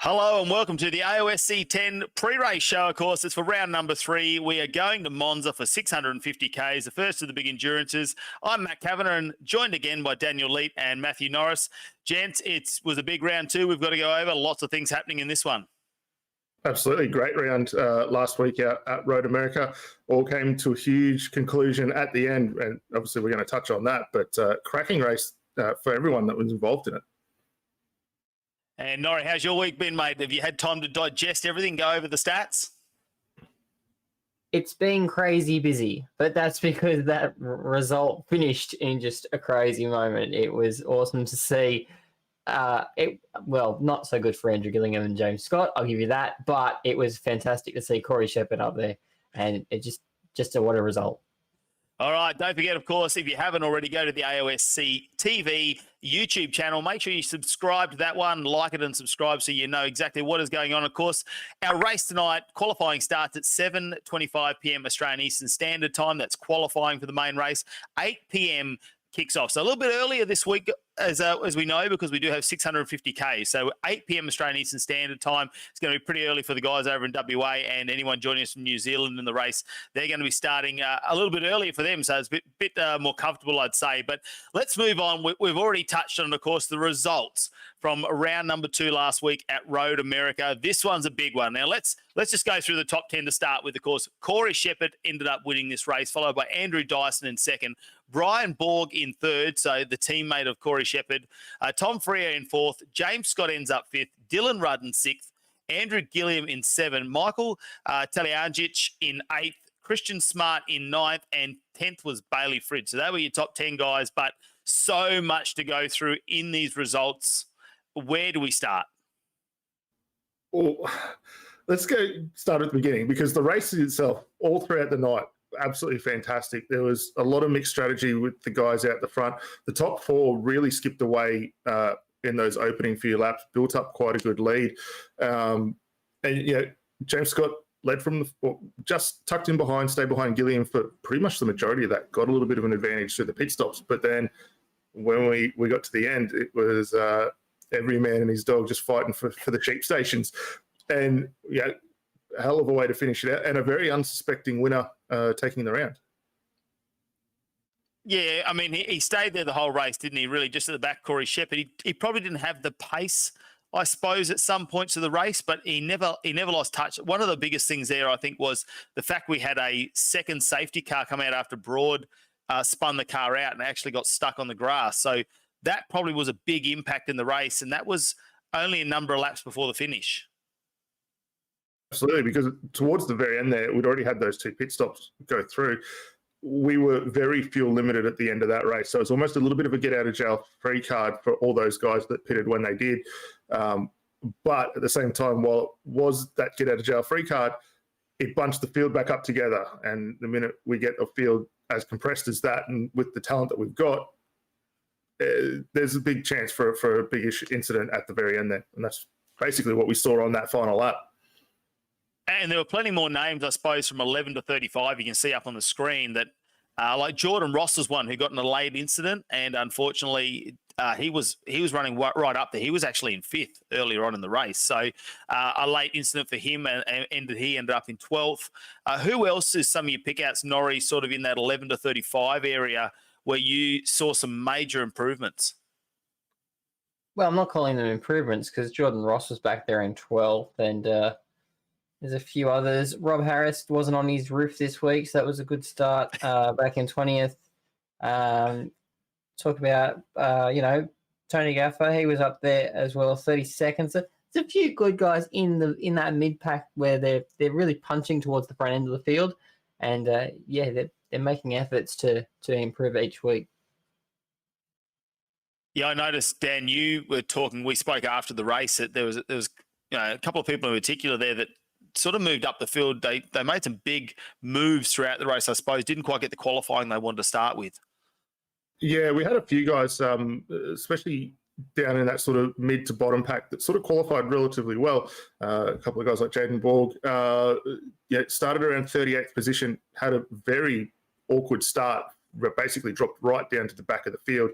Hello and welcome to the AOSC 10 pre-race show. Of course, it's for round number 3. We are going to Monza for 650 Ks, the first of the big endurances. I'm Matt Cav and joined again by Daniel Leat and Matthew Norris. Gents, it was a big round 2. We've got to go over lots of things happening in this one. Absolutely. Great round last week out at Road America. All came to a huge conclusion at the end, and obviously we're going to touch on that, but cracking race for everyone that was involved in it. And Norry, how's your week been, mate? Have you had time to digest everything, go over the stats? It's been crazy busy, but that's because that result finished in just a crazy moment. It was awesome to see. Well, not so good for Andrew Gillingham and James Scott, I'll give you that, but it was fantastic to see Corey Shepherd up there, and it just what a result. All right, don't forget, of course, if you haven't already, go to the AOSC TV YouTube channel. Make sure you subscribe to that one, like it and subscribe so you know exactly what is going on. Of course, our race tonight, qualifying starts at 7:25 p.m. Australian Eastern Standard Time. That's qualifying for the main race. 8 p.m. kicks off. So a little bit earlier this week, as we know, because we do have 650 Ks. So 8 p.m. Australian Eastern Standard Time. It's going to be pretty early for the guys over in WA, and anyone joining us from New Zealand in the race, they're going to be starting a little bit earlier for them. So it's a bit more comfortable, I'd say. But let's move on. We've already touched on, of course, the results from round number 2 last week at Road America. This one's a big one. Now, let's just go through the top 10 to start with. Of course, Corey Shepherd ended up winning this race, followed by Andrew Dyson in second, Brian Borg in third, so the teammate of Corey Shepherd, Tom Freer in fourth, James Scott ends up fifth, Dylan Rudd in sixth, Andrew Gilliam in seven, Michael Taljagic in eighth, Christian Smart in ninth, and 10th was Bailey Fridge. So they were your top 10 guys, but so much to go through in these results. Where do we start? Well, let's start at the beginning, because the race itself, all throughout the night, absolutely fantastic. There was a lot of mixed strategy with the guys out the front. The top 4 really skipped away in those opening few laps, built up quite a good lead. And, James Scott led from just tucked in behind, stayed behind Gilliam for pretty much the majority of that, got a little bit of an advantage through the pit stops. But then when we got to the end, it was every man and his dog just fighting for the sheep stations. And, a hell of a way to finish it out, and a very unsuspecting winner taking the round. Yeah, I mean, he stayed there the whole race, didn't he? Really, just at the back, Corey Shepherd. He probably didn't have the pace, I suppose, at some points of the race, but he never lost touch. One of the biggest things there, I think, was the fact we had a second safety car come out after Broad spun the car out and actually got stuck on the grass. So that probably was a big impact in the race, and that was only a number of laps before the finish. Absolutely, because towards the very end there, we'd already had those 2 pit stops go through. We were very fuel limited at the end of that race. So it's almost a little bit of a get-out-of-jail-free card for all those guys that pitted when they did. But at the same time, while it was that get-out-of-jail-free card, it bunched the field back up together. And the minute we get a field as compressed as that, and with the talent that we've got, there's a big chance for a big incident at the very end there. And that's basically what we saw on that final lap. And there were plenty more names, I suppose, from 11 to 35. You can see up on the screen that, like Jordan Ross was one who got in a late incident, and unfortunately, he was running right up there. He was actually in 5th earlier on in the race, so a late incident for him, and he ended up in 12th. Who else is some of your pickouts, Norrie, sort of in that 11 to 35 area where you saw some major improvements? Well, I'm not calling them improvements because Jordan Ross was back there in 12th, and there's a few others. Rob Harris wasn't on his roof this week, so that was a good start back in 20th. Talk about, Tony Gaffer. He was up there as well, 32nd. So there's a few good guys in that mid pack where they're really punching towards the front end of the field, and they're making efforts to improve each week. Yeah, I noticed, Dan, you were talking. We spoke after the race that there was a couple of people in particular there that sort of moved up the field. They made some big moves throughout the race. I suppose didn't quite get the qualifying they wanted to start with. Yeah, we had a few guys, especially down in that sort of mid to bottom pack that sort of qualified relatively well. A couple of guys like Jaden Borg, started around 38th position, had a very awkward start, basically dropped right down to the back of the field,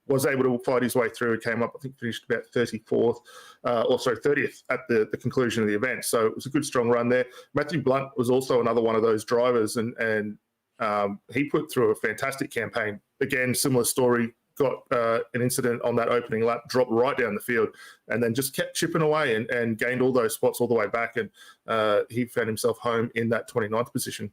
was able to fight his way through, came up, I think finished about 30th at the conclusion of the event. So it was a good, strong run there. Matthew Blunt was also another one of those drivers, and he put through a fantastic campaign. Again, similar story, got an incident on that opening lap, dropped right down the field, and then just kept chipping away and gained all those spots all the way back. And he found himself home in that 29th position.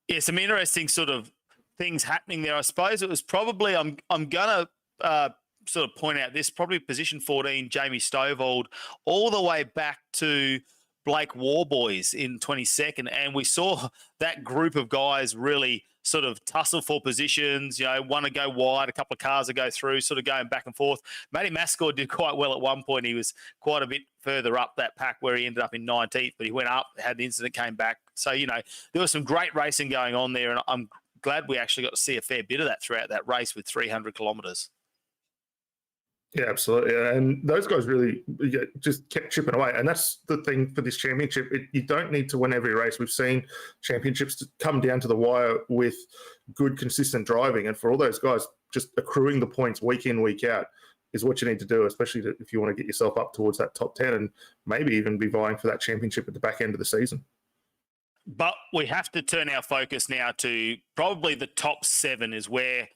Yeah, some interesting sort of things happening there. I suppose it was probably, I'm going to sort of point out this, probably position 14, Jamie Stovald, all the way back to Blake Warboys in 22nd. And we saw that group of guys really sort of tussle for positions, one to go wide, a couple of cars to go through, sort of going back and forth. Matty Mascord did quite well at one point. He was quite a bit further up that pack where he ended up in 19th, but he went up, had the incident, came back. So, there was some great racing going on there, and I'm glad we actually got to see a fair bit of that throughout that race with 300 kilometres. Yeah, absolutely. And those guys really just kept chipping away. And that's the thing for this championship. You don't need to win every race. We've seen championships come down to the wire with good, consistent driving. And for all those guys, just accruing the points week in, week out is what you need to do, especially if you want to get yourself up towards that top 10 and maybe even be vying for that championship at the back end of the season. But we have to turn our focus now to probably the top 7 is where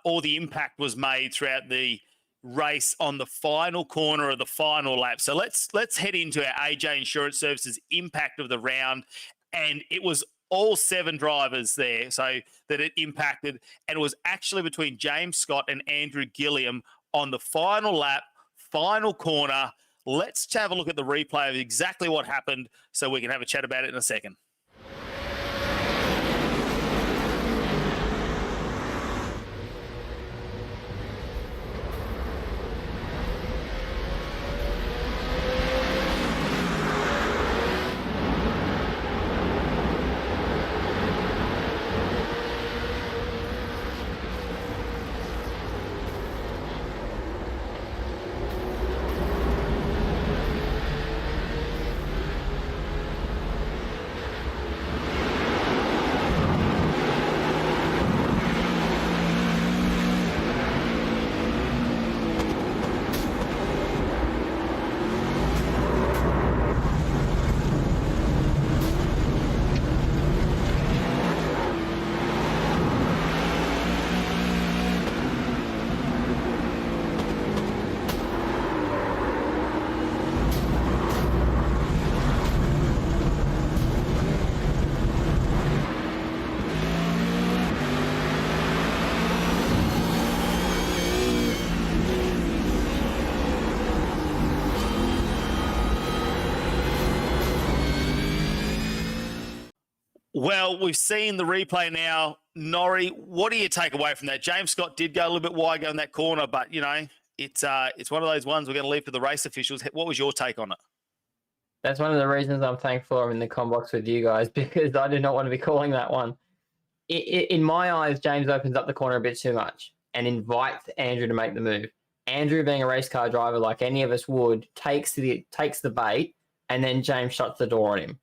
all the impact was made throughout the race on the final corner of the final lap. So let's head into our AJ Insurance Services impact of the round. And it was all 7 drivers there so that it impacted. And it was actually between James Scott and Andrew Gilliam on the final lap, final corner. Let's have a look at the replay of exactly what happened so we can have a chat about it in a second. Well, we've seen the replay now. Norry, what do you take away from that? James Scott did go a little bit wide in that corner, but, it's one of those ones we're going to leave to the race officials. What was your take on it? That's one of the reasons I'm thankful I'm in the comm box with you guys, because I do not want to be calling that one. In my eyes, James opens up the corner a bit too much and invites Andrew to make the move. Andrew, being a race car driver like any of us would, takes the bait, and then James shuts the door on him.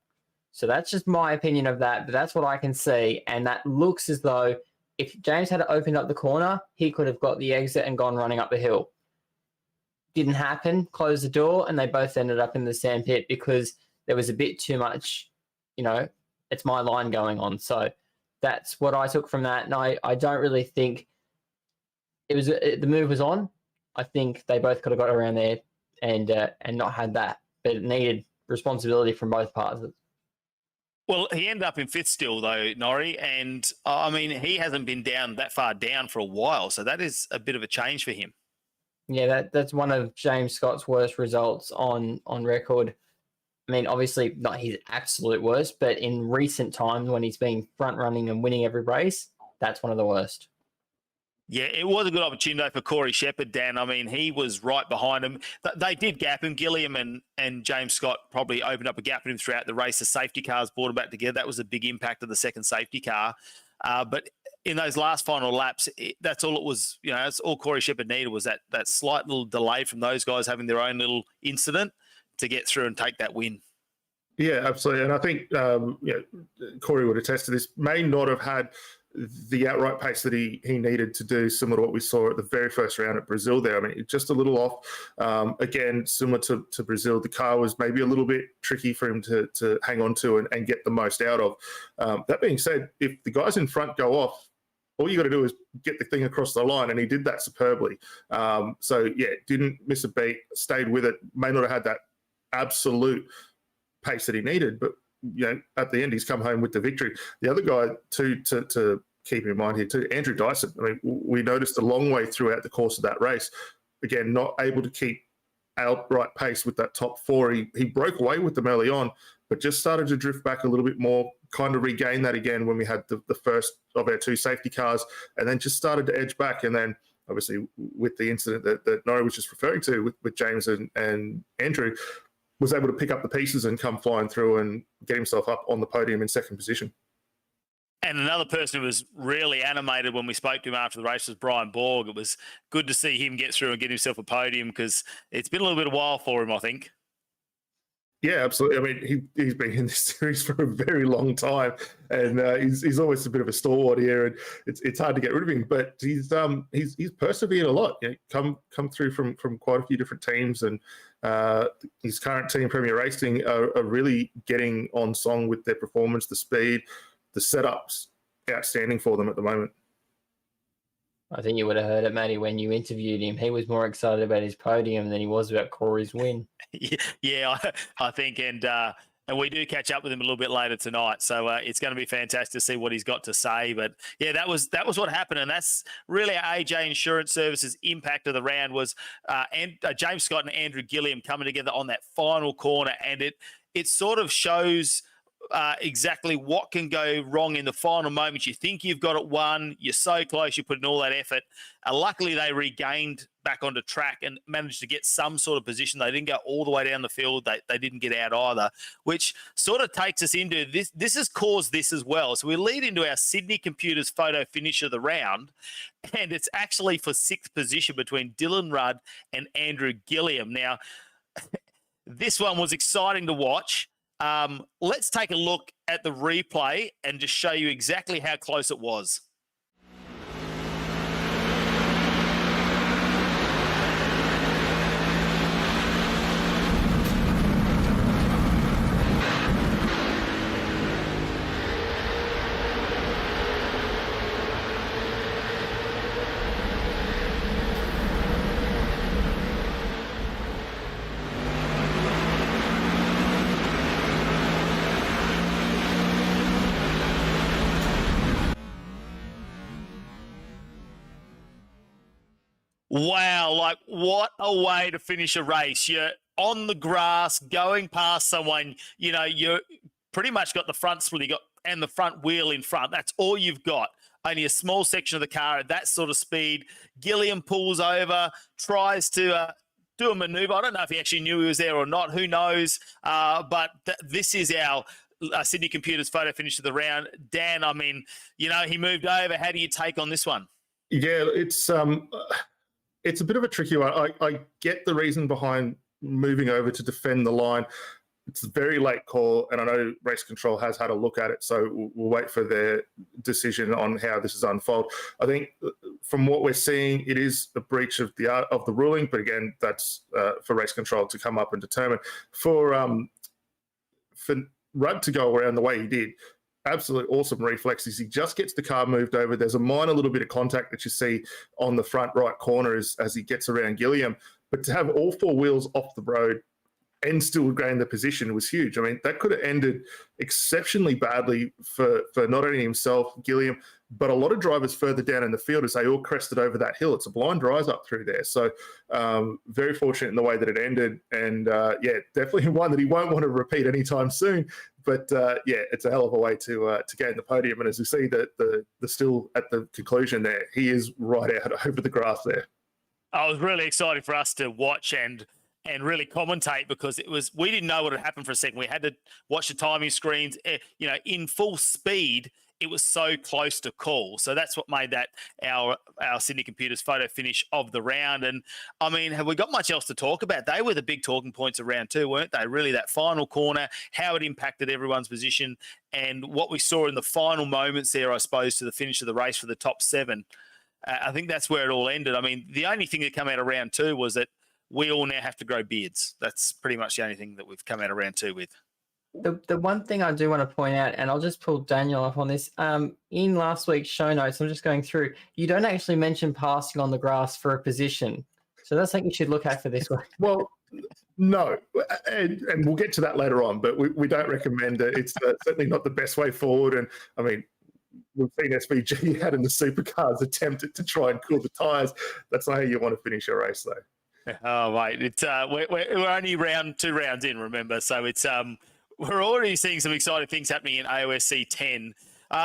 So that's just my opinion of that, but that's what I can see. And that looks as though if James had opened up the corner, he could have got the exit and gone running up the hill. Didn't happen, closed the door, and they both ended up in the sandpit because there was a bit too much, it's my line going on. So that's what I took from that. And I don't really think the move was on. I think they both could have got around there and not had that, but it needed responsibility from both parts. Well, he ended up in 5th still, though, Norrie, and he hasn't been down that far down for a while, so that is a bit of a change for him. Yeah, that's one of James Scott's worst results on record. I mean, obviously not his absolute worst, but in recent times when he's been front running and winning every race, that's one of the worst. Yeah, it was a good opportunity for Corey Shepherd, Dan. I mean, he was right behind him. They did gap him. Gilliam and James Scott probably opened up a gap in him throughout the race. The safety cars brought him back together. That was a big impact of the second safety car. But in those last final laps, that's all it was. You know, that's all Corey Shepherd needed was that slight little delay from those guys having their own little incident to get through and take that win. Yeah, absolutely. And I think Corey would attest to this. May not have had the outright pace that he needed to do, similar to what we saw at the very first round at Brazil there. I mean, just a little off. Again, similar to Brazil, the car was maybe a little bit tricky for him to hang on to and get the most out of. That being said, if the guys in front go off, all you got to do is get the thing across the line, and he did that superbly. So, yeah, didn't miss a beat, stayed with it, may not have had that absolute pace that he needed, but at the end, he's come home with the victory. The other guy, too, to keep in mind here, too, Andrew Dyson. I mean, we noticed a long way throughout the course of that race, again, not able to keep outright pace with that top four. He broke away with them early on, but just started to drift back a little bit more, kind of regained that again when we had the first of our two safety cars, and then just started to edge back. And then, obviously, with the incident that Norry was just referring to with James and Andrew, was able to pick up the pieces and come flying through and get himself up on the podium in second position. And another person who was really animated when we spoke to him after the race was Brian Borg. It was good to see him get through and get himself a podium because it's been a little bit of a while for him, I think. Yeah, absolutely. I mean, he's been in this series for a very long time, and he's always a bit of a stalwart here, and it's hard to get rid of him. But he's persevered a lot. Come through from quite a few different teams, and his current team, Premier Racing, are really getting on song with their performance, the speed, the setups, outstanding for them at the moment. I think you would have heard it, Matty, when you interviewed him. He was more excited about his podium than he was about Corey's win. Yeah, I think, and we do catch up with him a little bit later tonight, so it's going to be fantastic to see what he's got to say. But yeah, that was what happened, and that's really our AJ Insurance Services impact of the round was James Scott and Andrew Gilliam coming together on that final corner, and it sort of shows exactly what can go wrong in the final moments. You think you've got it won, you're so close, you put in all that effort. Luckily, they regained back onto track and managed to get some sort of position. They didn't go all the way down the field. They didn't get out either, which sort of takes us into this. This has caused this as well. So we lead into our Sydney Computers photo finish of the round, and it's actually for sixth position between Dylan Rudd and Andrew Gilliam. Now, this one was exciting to watch. Let's take a look at the replay and just show you exactly how close it was. Wow, like what a way to finish a race. You're on the grass, going past someone, you're pretty much got the front split and the front wheel in front. That's all you've got. Only a small section of the car at that sort of speed. Gilliam pulls over, tries to do a maneuver. I don't know if he actually knew he was there or not. Who knows? But this is our Sydney Computers photo finish of the round. Dan, I mean, he moved over. How do you take on this one? Yeah, it's a bit of a tricky one. I get the reason behind moving over to defend the line. It's a very late call, and I know Race Control has had a look at it, so we'll wait for their decision on how this is unfold. I think from what we're seeing, it is a breach of the ruling, but again, that's for Race Control to come up and determine. For Rudd to go around the way he did, absolutely awesome reflexes. He just gets the car moved over. There's a minor little bit of contact that you see on the front right corner as he gets around Gilliam. But to have all four wheels off the road and still gain the position was huge. I mean, that could have ended exceptionally badly for not only himself, Gilliam, but a lot of drivers further down in the field, as they all crested over that hill, it's a blind rise up through there. So very fortunate in the way that it ended. And definitely one that he won't want to repeat anytime soon. But it's a hell of a way to gain the podium. And as we see the still at the conclusion there, he is right out over the grass there. I was really excited for us to watch and really commentate, because we didn't know what had happened for a second. We had to watch the timing screens, in full speed. It was so close to call. So that's what made that our Sydney Computers photo finish of the round. And I mean, have we got much else to talk about? They were the big talking points of round 2, weren't they? Really, that final corner, how it impacted everyone's position, and what we saw in the final moments there, I suppose, to the finish of the race for the top 7. I think that's where it all ended. I mean, the only thing that came out of round 2 was that we all now have to grow beards. That's pretty much the only thing that we've come out of round 2 with. The one thing I do want to point out, and I'll just pull Daniel up on this, in last week's show notes, I'm just going through, you don't actually mention passing on the grass for a position. So that's something you should look at for this one. Well, no, and we'll get to that later on, but we don't recommend it. It's certainly not the best way forward. And I mean, we've seen SVG out in the supercars attempted to try and cool the tyres. That's not how you want to finish a race, though. Oh, wait, it's we're only 2 rounds in, remember? So it's we're already seeing some exciting things happening in AOSC 10.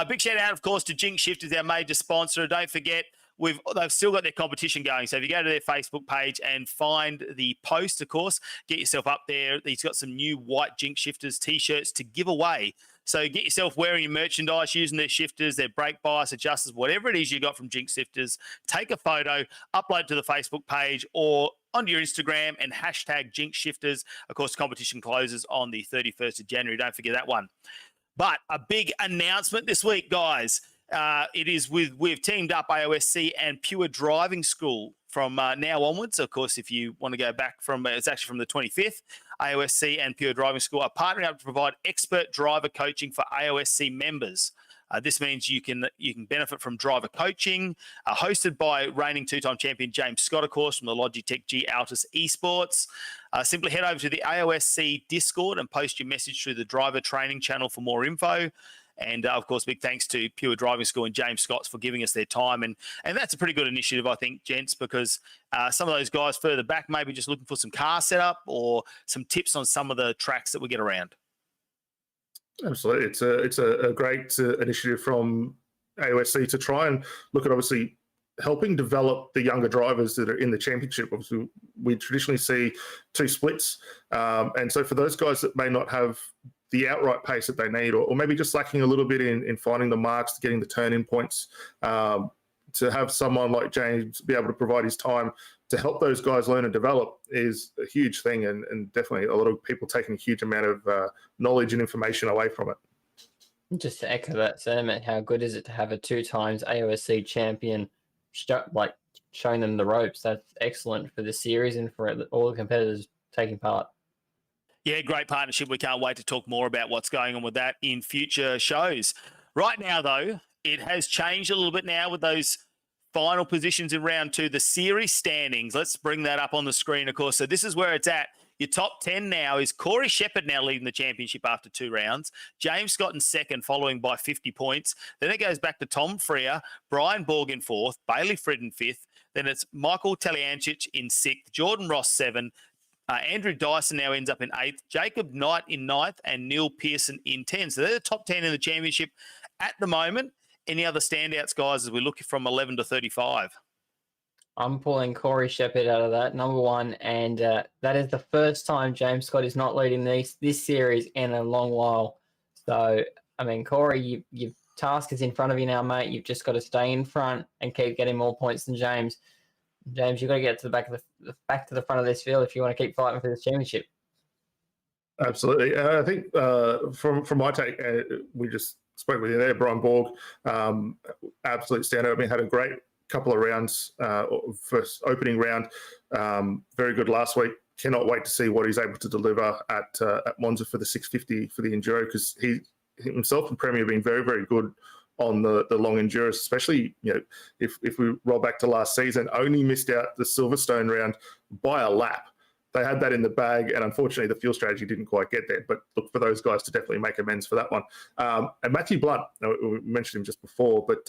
Big shout out, of course, to Jinx Shifters, our major sponsor. Don't forget, they've still got their competition going. So if you go to their Facebook page and find the post, of course, get yourself up there. He's got some new white Jinx Shifters T-shirts to give away. So get yourself wearing your merchandise, using their shifters, their brake bias adjusters, whatever it is you got from Jinx Shifters. Take a photo, upload to the Facebook page or onto your Instagram and hashtag Jinx Shifters. Of course, competition closes on the 31st of January. Don't forget that one. But a big announcement this week, guys. It is we've teamed up AOSC and Pure Driving School from now onwards. Of course, if you want to go back it's actually from the 25th, AOSC and Pure Driving School are partnering up to provide expert driver coaching for AOSC members. This means you can benefit from driver coaching, hosted by reigning 2-time champion James Scott, of course, from the Logitech G Altus Esports. Simply head over to the AOSC Discord and post your message through the driver training channel for more info. And, of course, big thanks to Pure Driving School and James Scott for giving us their time. And that's a pretty good initiative, I think, gents, because some of those guys further back may be just looking for some car setup or some tips on some of the tracks that we get around. Absolutely. It's a great initiative from AOSC to try and look at, obviously, helping develop the younger drivers that are in the championship. Obviously, we traditionally see 2 splits. And so for those guys that may not have the outright pace that they need, or maybe just lacking a little bit in finding the marks, getting the turn-in points, to have someone like James be able to provide his time to help those guys learn and develop is a huge thing, and definitely a lot of people taking a huge amount of knowledge and information away from it. Just to echo that sentiment, how good is it to have a 2 times AOSC champion showing them the ropes? That's excellent for the series and for all the competitors taking part. Yeah, great partnership. We can't wait to talk more about what's going on with that in future shows. Right now, though, it has changed a little bit now with those final positions in round 2, the series standings. Let's bring that up on the screen, of course. So this is where it's at. Your top 10 now is Corey Shepherd now leading the championship after 2 rounds. James Scott in second, following by 50 points. Then it goes back to Tom Freer, Brian Borg in 4th, Bailey Frid in 5th. Then it's Michael Taliancic in 6th, Jordan Ross 7th. Andrew Dyson now ends up in 8th, Jacob Knight in 9th, and Neil Pearson in 10th. So they're the top 10 in the championship at the moment. Any other standouts, guys, as we look from 11 to 35? I'm pulling Corey Shepherd out of that, number 1, and that is the first time James Scott is not leading this series in a long while. So, I mean, Corey, your task is in front of you now, mate. You've just got to stay in front and keep getting more points than James. James, you've got to get to the back to the front of this field if you want to keep fighting for this championship. Absolutely. I think from my take, we just spoke with you there, Brian Borg, absolute standout. I mean, had a great couple of rounds, first opening round, very good last week. Cannot wait to see what he's able to deliver at Monza for the 650 for the enduro, because he himself and Premier have been very, very good on the long enduros, especially, if we roll back to last season, only missed out the Silverstone round by a lap. they had that in the bag, and unfortunately the fuel strategy didn't quite get there. But look for those guys to definitely make amends for that one. And Matthew Blunt, we mentioned him just before, but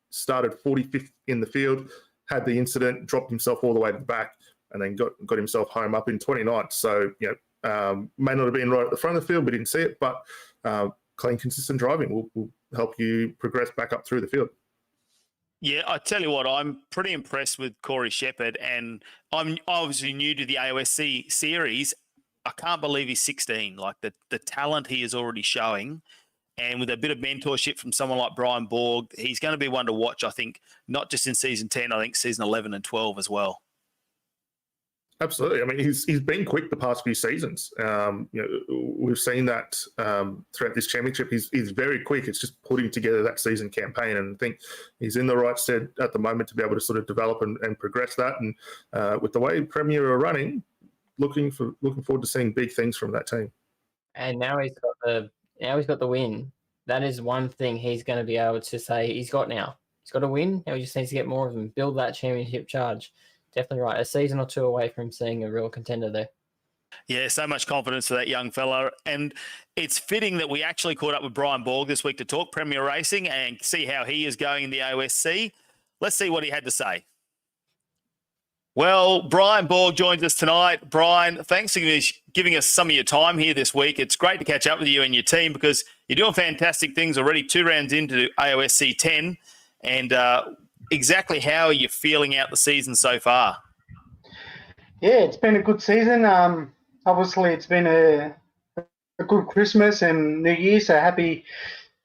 started 45th in the field, had the incident, dropped himself all the way to the back, and then got himself home up in 29th. So, may not have been right at the front of the field, we didn't see it, but clean, consistent driving will help you progress back up through the field. Yeah, I tell you what, I'm pretty impressed with Corey Shepherd, and I'm obviously new to the AOSC series. I can't believe he's 16. Like the talent he is already showing, and with a bit of mentorship from someone like Brian Borg, he's going to be one to watch, I think, not just in season 10, I think season 11 and 12 as well. Absolutely. I mean, he's been quick the past few seasons. We've seen that throughout this championship. He's very quick. It's just putting together that season campaign, and I think he's in the right stead at the moment to be able to sort of develop and progress that. And with the way Premier are running, looking forward to seeing big things from that team. And now he's got the win. That is one thing he's going to be able to say he's got now. He's got a win. Now he just needs to get more of them, build that championship charge. Definitely right. A season or two away from seeing a real contender there. Yeah, so much confidence for that young fella. And it's fitting that we actually caught up with Brian Borg this week to talk Premier Racing and see how he is going in the AOSC. Let's see what he had to say. Well, Brian Borg joins us tonight. Brian, thanks for giving us some of your time here this week. It's great to catch up with you and your team because you're doing fantastic things already 2 rounds into AOSC 10. And exactly how are you feeling out the season so far? Yeah, it's been a good season. Obviously, it's been a good Christmas and New Year, so happy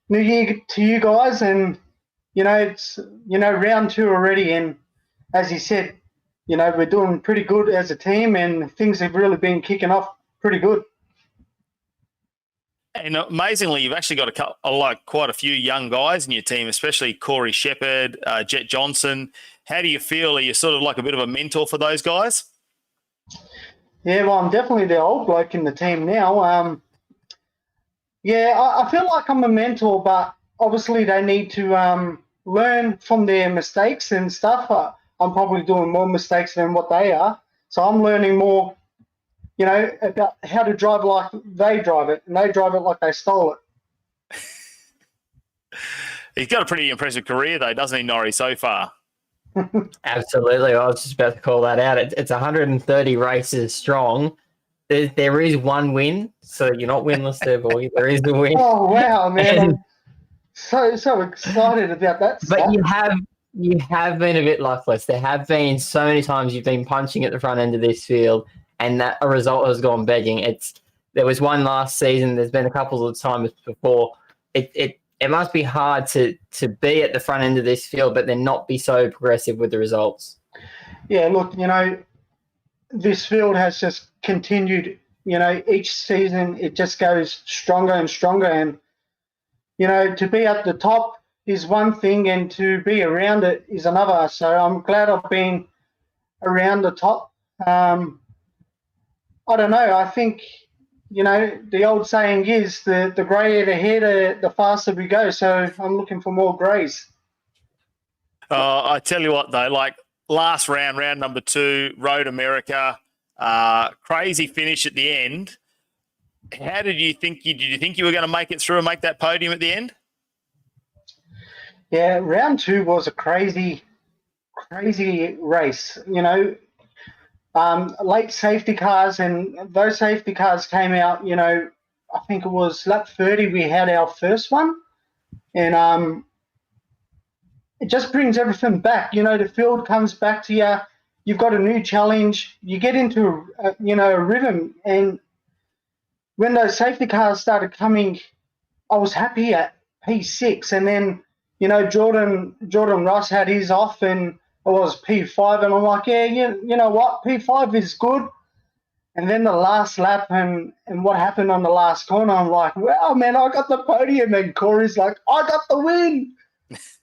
New Year to you guys. And, it's, round 2 already. And as you said, we're doing pretty good as a team and things have really been kicking off pretty good. And amazingly, you've actually got quite a few young guys in your team, especially Corey Shepherd, Jet Johnson. How do you feel? Are you sort of like a bit of a mentor for those guys? Yeah, well, I'm definitely the old bloke in the team now. I feel like I'm a mentor, but obviously they need to learn from their mistakes and stuff. I'm probably doing more mistakes than what they are. So I'm learning more about how to drive like they drive it, and they drive it like they stole it. He's got a pretty impressive career, though, doesn't he, Norry, so far? Absolutely. I was just about to call that out. It's 130 races strong. There is one win, so you're not winless there, boy. There is a win. Oh, wow, man. I'm so excited about that stuff. But you have been a bit luckless. There have been so many times you've been punching at the front end of this field, and that a result has gone begging. There was one last season. There's been a couple of times before. It must be hard to be at the front end of this field, but then not be so progressive with the results. Yeah, look, this field has just continued. Each season it just goes stronger and stronger, and to be at the top is one thing, and to be around it is another. So I'm glad I've been around the top. I don't know. I think, the old saying is the greyer the hair, the faster we go. So I'm looking for more greys. I tell you what, though, like last round number 2, Road America, crazy finish at the end. How did you think? Did you think you were going to make it through and make that podium at the end? Yeah, round 2 was a crazy race. Late safety cars, and those safety cars came out, I think it was lap 30 we had our first one, and it just brings everything back. The field comes back to you, you've got a new challenge, you get into a rhythm, and when those safety cars started coming, I was happy at P6, and then Jordan Ross had his off, and it was P5, and I'm like, yeah, you know what, P5 is good. And then the last lap and what happened on the last corner, I'm like, wow, man, I got the podium. And Corey's like, I got the win.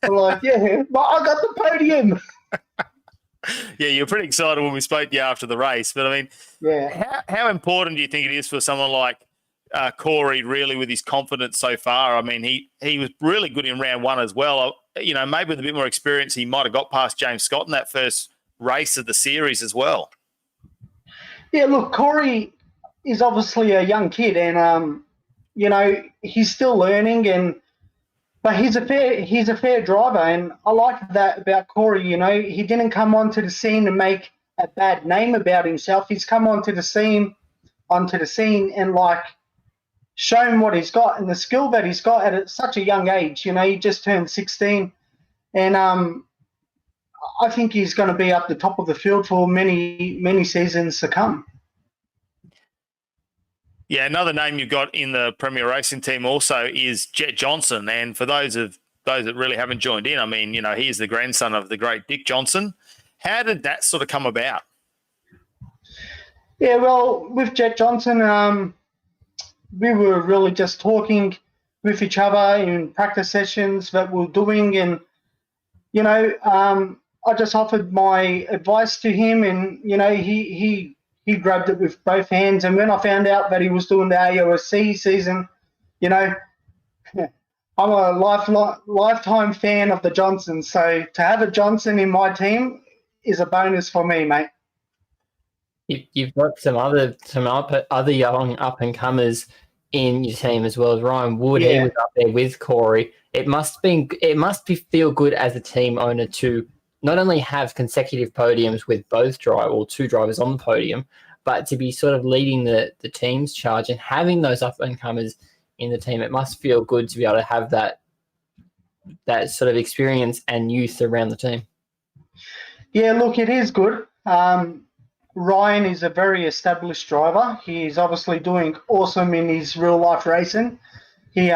I'm like, yeah, but I got the podium. Yeah, you're pretty excited when we spoke to you after the race. But, I mean, yeah, how important do you think it is for someone like Corey, really, with his confidence so far? I mean, he was really good in round 1 as well. Maybe with a bit more experience, he might have got past James Scott in that first race of the series as well. Yeah, look, Corey is obviously a young kid, and he's still learning, but he's a fair driver, and I like that about Corey. He didn't come onto the scene to make a bad name about himself. He's come onto the scene, and like shown what he's got and the skill that he's got at such a young age. He just turned 16, and I think he's going to be up the top of the field for many, many seasons to come. Yeah, another name you've got in the Premier Racing team also is Jet Johnson. And for those that really haven't joined in, I mean, he is the grandson of the great Dick Johnson. How did that sort of come about? Yeah, well, with Jet Johnson, we were really just talking with each other in practice sessions that we were doing, and I just offered my advice to him, and he grabbed it with both hands. And when I found out that he was doing the AOSC season, I'm a lifetime fan of the Johnsons. So to have a Johnson in my team is a bonus for me, mate. You've got some other young up and comers in your team as well as Ryan Wood. Yeah. He was up there with Corey. It must feel good as a team owner to not only have consecutive podiums with both two drivers on the podium, but to be sort of leading the team's charge and having those up and comers in the team. It must feel good to be able to have that sort of experience and youth around the team. Yeah, look, it is good. Ryan is a very established driver. He's obviously doing awesome in his real-life racing. He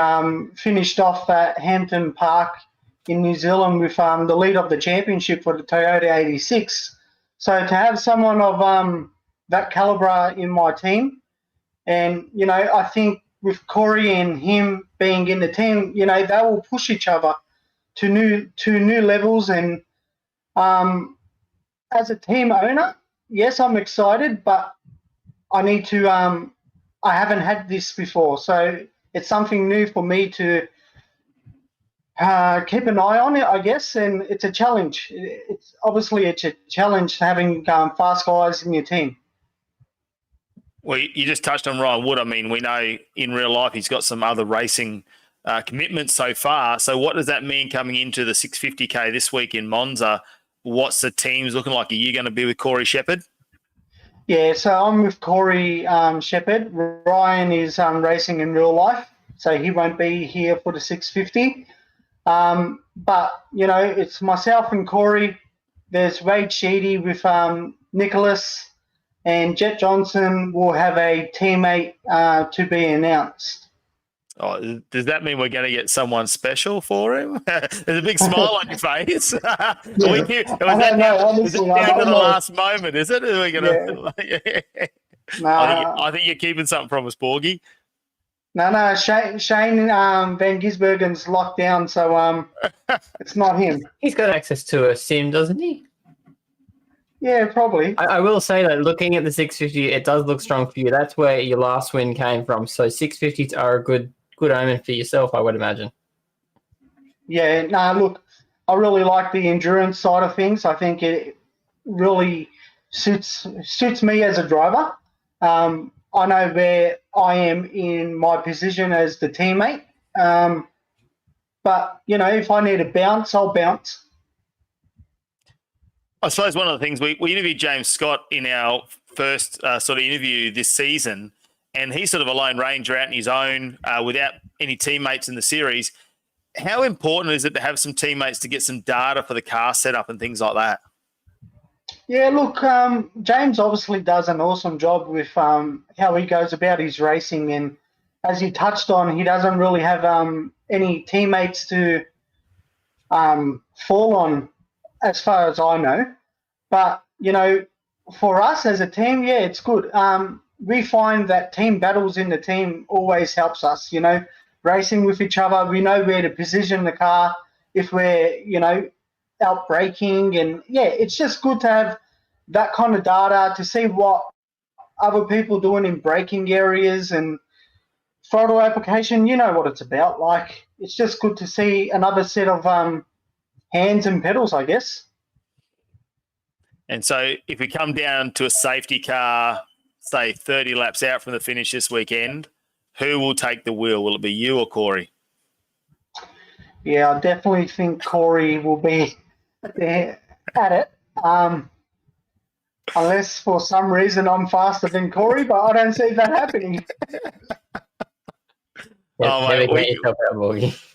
finished off at Hampton Park in New Zealand with the lead of the championship for the Toyota 86. So to have someone of that calibre in my team, and, I think with Corey and him being in the team, they will push each other to new levels. And as a team owner, yes, I'm excited, but I need to I haven't had this before, so it's something new for me to keep an eye on it, I guess, and it's a challenge. It's a challenge having fast guys in your team. Well, you just touched on Ryan Wood. I mean, we know in real life he's got some other racing commitments so far. So what does that mean coming into the 650K this week in Monza? What's the teams looking like? Are you going to be with Corey Shepherd? Yeah, so I'm with Corey Shepherd. Ryan is racing in real life, so he won't be here for the 650. But, it's myself and Corey. There's Wade Sheedy with Nicholas, and Jet Johnson will have a teammate to be announced. Oh, does that mean we're going to get someone special for him? There's a big smile on your face. Was it down to the last moment, is it? Are we gonna, yeah. I think you're keeping something from us, Borgie. No, Shane Van Gisbergen's locked down, so it's not him. He's got access to a sim, doesn't he? Yeah, probably. I will say that looking at the 650, it does look strong for you. That's where your last win came from. So 650s are a good omen for yourself, I would imagine. Yeah, look, I really like the endurance side of things. I think it really suits me as a driver. I know where I am in my position as the teammate. But, if I need to bounce, I'll bounce. I suppose one of the things we interviewed James Scott in our first sort of interview this season, and he's sort of a lone ranger out in his own without any teammates in the series. How important is it to have some teammates to get some data for the car setup and things like that? Yeah, look, James obviously does an awesome job with how he goes about his racing, and as he touched on, he doesn't really have any teammates to fall on, as far as I know. But, for us as a team, yeah, it's good. We find that team battles in the team always helps us, racing with each other. We know where to position the car if we're, out braking. And, yeah, it's just good to have that kind of data to see what other people doing in braking areas and throttle application. You know what it's about. Like, it's just good to see another set of hands and pedals, I guess. And so if we come down to a safety car say 30 laps out from the finish this weekend, who will take the wheel? Will it be you or Corey? Yeah, I definitely think Corey will be there at it. Unless for some reason I'm faster than Corey, but I don't see that happening. Oh, Never mate, get yourself out, Morgie.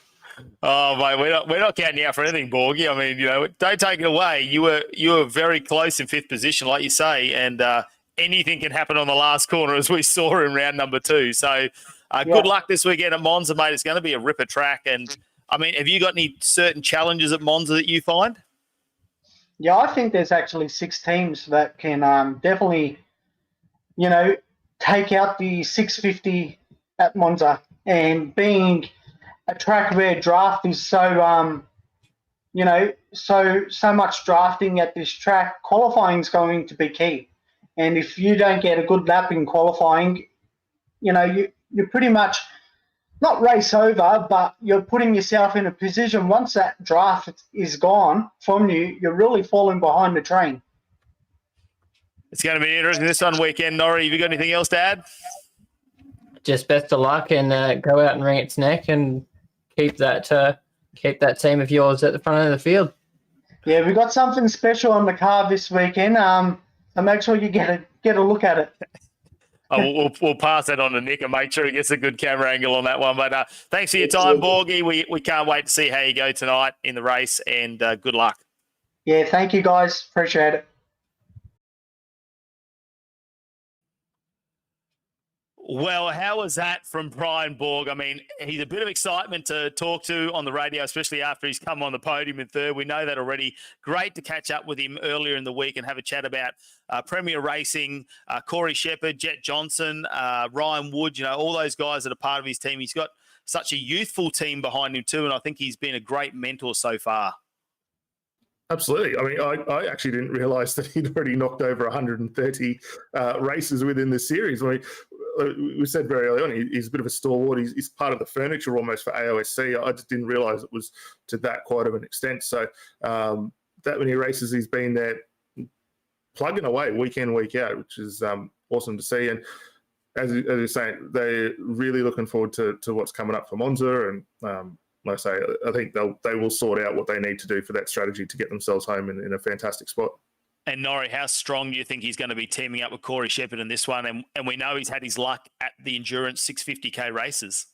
Oh, mate, we're not counting you out for anything, Borgie. I mean, don't take it away. You were very close in fifth position, like you say, and anything can happen on the last corner, as we saw in round number 2. So, good luck this weekend at Monza, mate. It's going to be a ripper track. And I mean, have you got any certain challenges at Monza that you find? Yeah, I think there's actually 6 teams that can definitely, take out the 650 at Monza. And being a track where draft is so, so much drafting at this track, qualifying is going to be key. And if you don't get a good lap in qualifying, you're pretty much not race over, but you're putting yourself in a position once that draft is gone from you, you're really falling behind the train. It's going to be interesting this one weekend. Norry, have you got anything else to add? Just best of luck and go out and wring its neck and keep that team of yours at the front of the field. Yeah, we got something special on the car this weekend. So make sure you get a look at it. We'll pass that on to Nick and make sure he gets a good camera angle on that one. But thanks for your time, Borgie. We can't wait to see how you go tonight in the race, and good luck. Yeah, thank you, guys. Appreciate it. Well, how was that from Brian Borg? I mean, he's a bit of excitement to talk to on the radio, especially after he's come on the podium in third. We know that already. Great to catch up with him earlier in the week and have a chat about Premier Racing, Corey Shepherd, Jet Johnson, Ryan Wood, all those guys that are part of his team. He's got such a youthful team behind him too, and I think he's been a great mentor so far. Absolutely. I mean, I actually didn't realise that he'd already knocked over 130 races within this series. I mean, we said very early on, he's a bit of a stalwart. He's part of the furniture almost for AOSC. I just didn't realise it was to that quite of an extent. So that many races he's been there plugging away week in, week out, which is awesome to see. And as you're saying, they're really looking forward to what's coming up for Monza. And like I say, I think they will sort out what they need to do for that strategy to get themselves home in a fantastic spot. And Norrie, how strong do you think he's going to be teaming up with Corey Shepherd in this one? And we know he's had his luck at the endurance 650K races.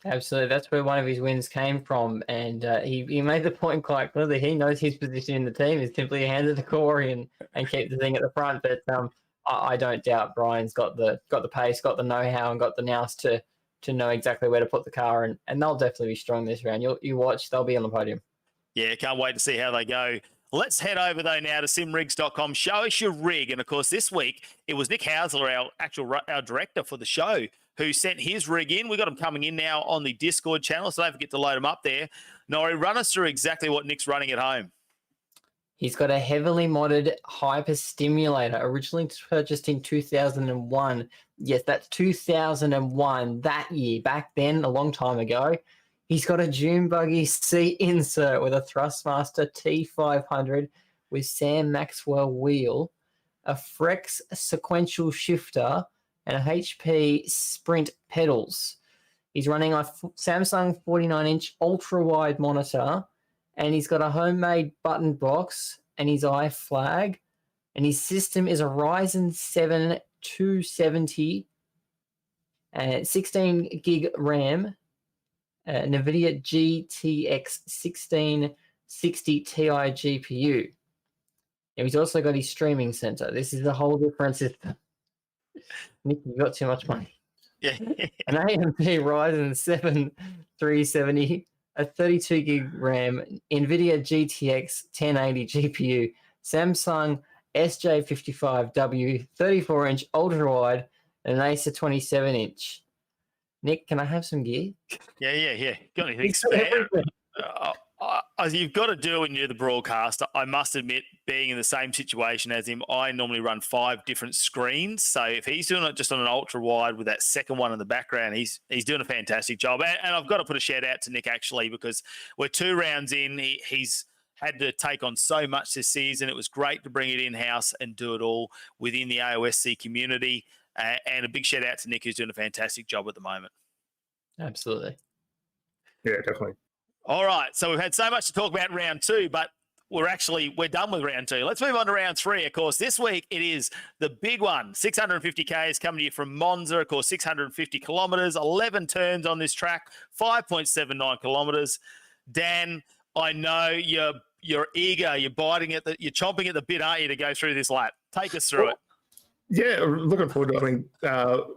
Absolutely. That's where one of his wins came from. And he made the point quite clearly. He knows his position in the team is simply hand it to Corey and keep the thing at the front. But I don't doubt Brian's got the pace, got the know-how, and got the nous to know exactly where to put the car. And they'll definitely be strong this round. You watch, they'll be on the podium. Yeah, can't wait to see how they go. Let's head over, though, now to simrigs.com. Show us your rig. And, of course, this week it was Nick Hausler, our director for the show, who sent his rig in. We got him coming in now on the Discord channel, so don't forget to load him up there. Norrie, run us through exactly what Nick's running at home. He's got a heavily modded hyper stimulator, originally purchased in 2001. Yes, that's 2001, that year. Back then, a long time ago. He's got a Dune Buggy seat insert with a Thrustmaster T500 with Sam Maxwell wheel, a Frex sequential shifter, and a HP Sprint pedals. He's running a Samsung 49-inch ultra-wide monitor, and he's got a homemade button box and his iFlag, and his system is a Ryzen 7 270 and 16 gig RAM, NVIDIA GTX 1660 Ti GPU. And he's also got his streaming center. This is a whole different system. Nick, you've got too much money. Yeah. An AMD Ryzen 7 370, a 32 gig RAM, NVIDIA GTX 1080 GPU, Samsung SJ55W 34-inch ultra-wide, and an Acer 27-inch. Nick, can I have some gear? Yeah. Got anything spare? You've got to do it when you're the broadcaster. I must admit, being in the same situation as him, I normally run 5 different screens. So if he's doing it just on an ultra wide with that second one in the background, he's doing a fantastic job. And I've got to put a shout out to Nick actually, because we're 2 rounds in. He's had to take on so much this season. It was great to bring it in-house and do it all within the AOSC community. And a big shout out to Nick, who's doing a fantastic job at the moment. Absolutely. Yeah, definitely. All right, so we've had so much to talk about in round 2, but we're done with round 2. Let's move on to round 3. Of course, this week it is the big one. 650 Ks coming to you from Monza. Of course, 650 kilometres, 11 turns on this track, 5.79 kilometres. Dan, I know you're eager, you're biting at you're chomping at the bit, aren't you, to go through this lap? Take us through it. Yeah, looking forward to it. I mean,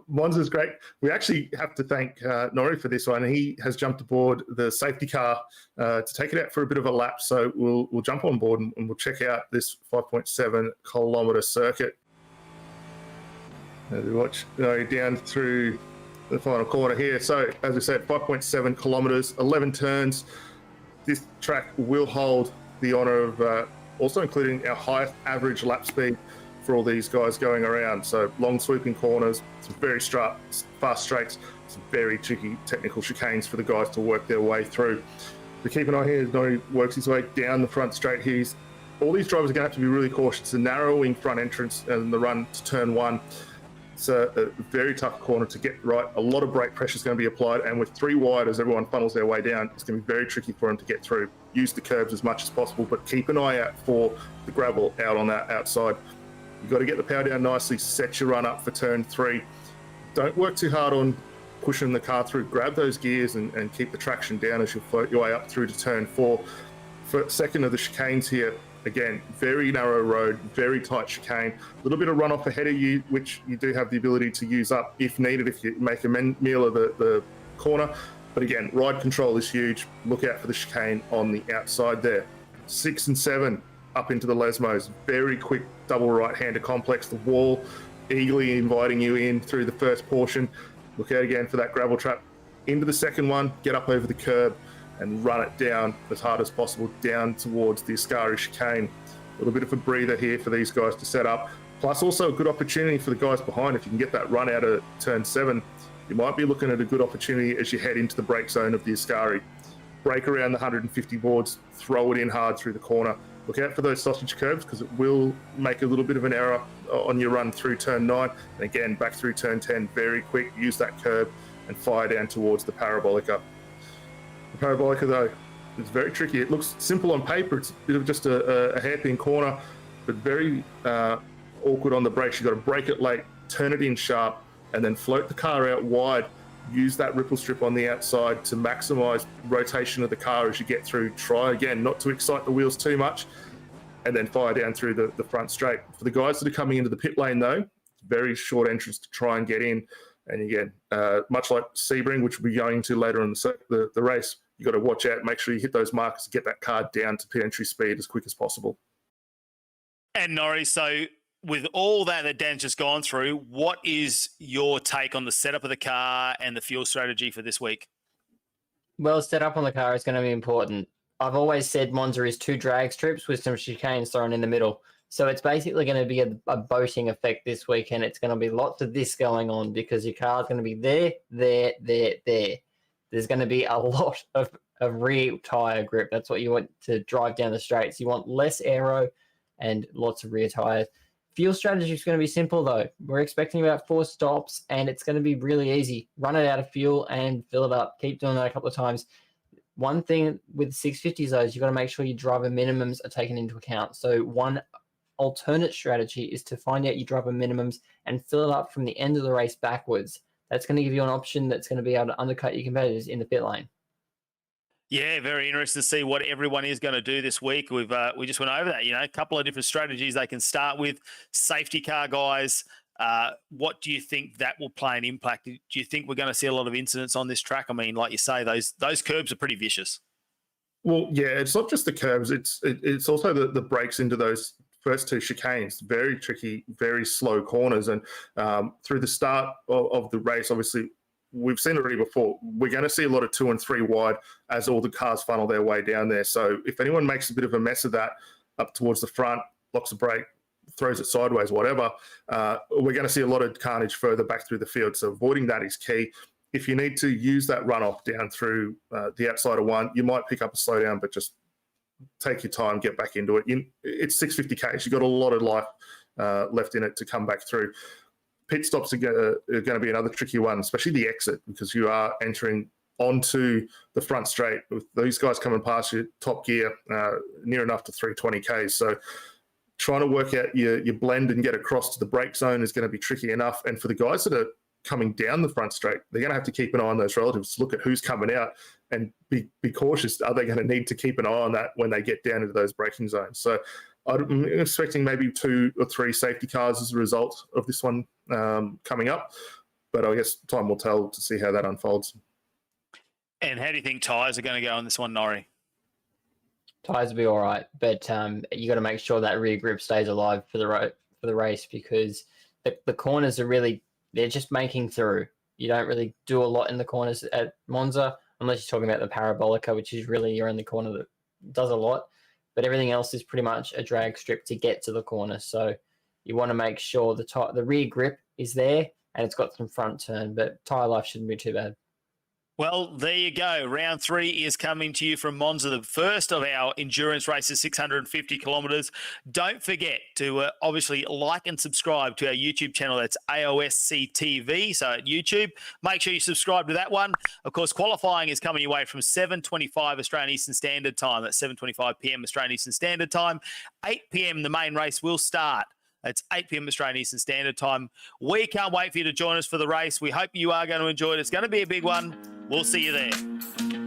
Monza's great. We actually have to thank Norry for this one. He has jumped aboard the safety car to take it out for a bit of a lap. So we'll jump on board and we'll check out this 5.7 kilometre circuit. As we watch down through the final corner here. So as I said, 5.7 kilometres, 11 turns. This track will hold the honour of also including our highest average lap speed for all these guys going around. So long sweeping corners, some very fast straights, some very tricky technical chicanes for the guys to work their way through. So keep an eye here as Norry works his way down the front straight here. All these drivers are going to have to be really cautious. It's a narrowing front entrance and the run to turn 1. It's a very tough corner to get right. A lot of brake pressure is going to be applied, and with 3 wide as everyone funnels their way down, it's going to be very tricky for them to get through. Use the curbs as much as possible, but keep an eye out for the gravel out on that outside. You've got to get the power down nicely, set your run up for turn 3. Don't work too hard on pushing the car through. Grab those gears and keep the traction down as you float your way up through to turn 4. For second of the chicanes here, again, very narrow road, very tight chicane. A little bit of runoff ahead of you, which you do have the ability to use up if needed, if you make a meal of the corner. But again, ride control is huge. Look out for the chicane on the outside there. 6 and 7 up into the Lesmos. Very quick double right-hander complex. The wall eagerly inviting you in through the first portion. Look out again for that gravel trap. Into the second one, get up over the curb and run it down as hard as possible down towards the Ascari chicane. A little bit of a breather here for these guys to set up. Plus also a good opportunity for the guys behind. If you can get that run out of turn 7, you might be looking at a good opportunity as you head into the brake zone of the Ascari. Brake around the 150 boards, throw it in hard through the corner. Look out for those sausage curves because it will make a little bit of an error on your run through turn 9. And again, back through turn 10, very quick. Use that curb and fire down towards the Parabolica. The Parabolica, though, is very tricky. It looks simple on paper. It's a bit of just a hairpin corner, but very awkward on the brakes. You've got to brake it late, turn it in sharp, and then float the car out wide. Use that ripple strip on the outside to maximize rotation of the car as you get through. Try again not to excite the wheels too much, and then fire down through the front straight. For the guys that are coming into the pit lane, though, very short entrance to try and get in. And again, much like Sebring, which we'll be going to later in the race, you've got to watch out, make sure you hit those markers to get that car down to pit entry speed as quick as possible. And Norry, so with all that Dan's just gone through, what is your take on the setup of the car and the fuel strategy for this week? Well, setup on the car is going to be important. I've always said Monza is 2 drag strips with some chicanes thrown in the middle. So it's basically going to be a boating effect this weekend. It's going to be lots of this going on because your car is going to be there. There's going to be a lot of rear tyre grip. That's what you want to drive down the straights. You want less aero and lots of rear tyres. Fuel strategy is going to be simple, though. We're expecting about 4 stops, and it's going to be really easy. Run it out of fuel and fill it up. Keep doing that a couple of times. One thing with 650s, though, is you've got to make sure your driver minimums are taken into account. So one alternate strategy is to find out your driver minimums and fill it up from the end of the race backwards. That's going to give you an option that's going to be able to undercut your competitors in the pit lane. Yeah, very interested to see what everyone is going to do this week. We just went over that, a couple of different strategies they can start with. Safety car guys, what do you think that will play an impact? Do you think we're going to see a lot of incidents on this track? I mean, like you say, those curbs are pretty vicious. Well, yeah, it's not just the curbs. It's also the brakes into those first 2 chicanes. Very tricky, very slow corners. And through the start of the race, obviously, we've seen it already before. We're going to see a lot of 2 and 3 wide as all the cars funnel their way down there. So if anyone makes a bit of a mess of that up towards the front, locks a brake, throws it sideways, whatever, we're going to see a lot of carnage further back through the field. So avoiding that is key. If you need to use that runoff down through the outside of 1, you might pick up a slowdown, but just take your time, get back into it. It's 650 Ks. You've got a lot of life left in it to come back through. pit stops are going to be another tricky one, especially the exit, because you are entering onto the front straight with these guys coming past you, top gear, near enough to 320Ks. So trying to work out your blend and get across to the brake zone is going to be tricky enough. And for the guys that are coming down the front straight, they're going to have to keep an eye on those relatives, look at who's coming out and be cautious. Are they going to need to keep an eye on that when they get down into those braking zones? So I'm expecting maybe 2 or 3 safety cars as a result of this one coming up. But I guess time will tell to see how that unfolds. And how do you think tyres are going to go on this one, Norry? Tyres will be all right, but you got to make sure that rear grip stays alive for the race, because the corners are really, they're just making through. You don't really do a lot in the corners at Monza, unless you're talking about the Parabolica, which is really your only corner that does a lot. But everything else is pretty much a drag strip to get to the corner. So you want to make sure the rear grip is there and it's got some front turn, but tyre life shouldn't be too bad. Well, there you go. Round 3 is coming to you from Monza, the first of our endurance races, 650 kilometres. Don't forget to obviously like and subscribe to our YouTube channel. That's AOSC TV, so at YouTube. Make sure you subscribe to that one. Of course, qualifying is coming your way from 7:25 Australian Eastern Standard Time. That's 7:25 p.m. Australian Eastern Standard Time. 8 p.m. the main race will start. It's 8 p.m. Australian Eastern Standard Time. We can't wait for you to join us for the race. We hope you are going to enjoy it. It's going to be a big one. We'll see you there.